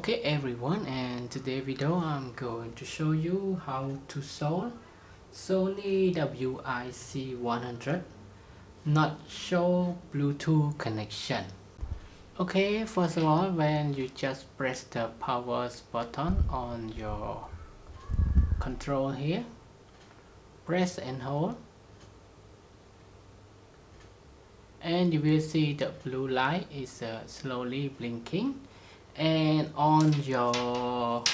Okay everyone, and today video I'm going to show you how to solve Sony WI-C100 not show Bluetooth connection. Okay, first of all, when you just press the power button on your control here, press and hold, and you will see the blue light is slowly blinking, and on your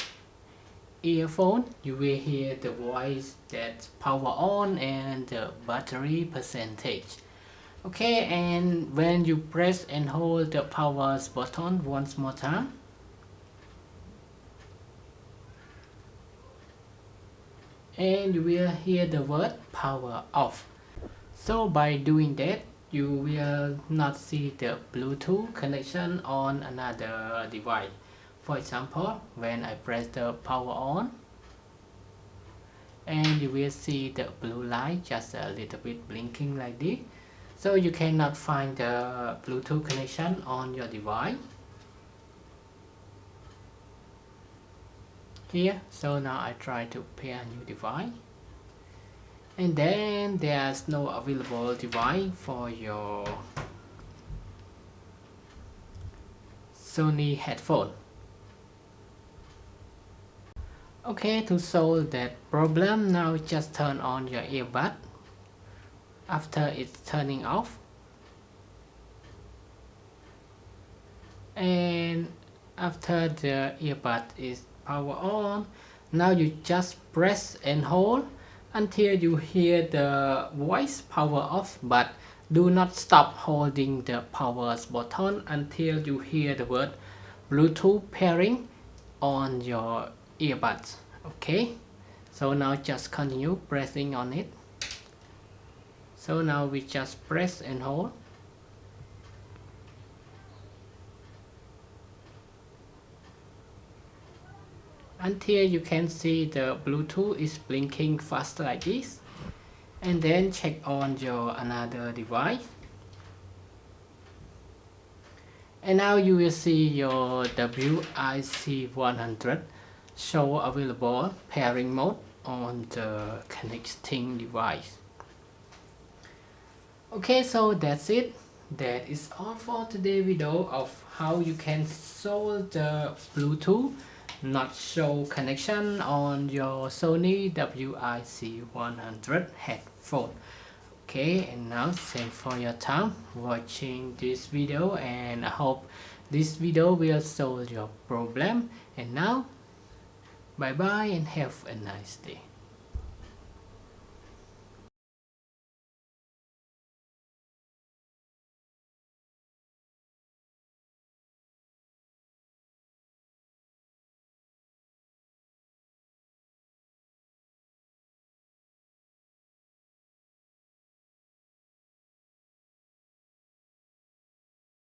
earphone you will hear the voice that power on and the battery percentage. Okay, and when you press and hold the power button once more time, and you will hear the word power off. So by doing that, you will not see the Bluetooth connection on another device. For example, when I press the power on, and you will see the blue light just a little bit blinking like this. So you cannot find the Bluetooth connection on your device here. So now I try to pair a new device, and then there's no available device for your Sony headphone. Okay, to solve that problem, now just turn on your earbud after it's turning off, and after the earbud is power on, now you just press and hold until you hear the voice power off, but do not stop holding the power button until you hear the word Bluetooth pairing on your earbuds. Okay, so now just continue pressing on it. So now we just press and hold until you can see the Bluetooth is blinking fast like this, and then check on your another device, and now you will see your WI-C100 show available pairing mode on the connecting device. Okay, so that's it. That is all for today's video of how you can solve the Bluetooth not show connection on your Sony WI-C100 headphone. Okay, and now thanks for your time watching this video, and I hope this video will solve your problem. And now bye bye and have a nice day.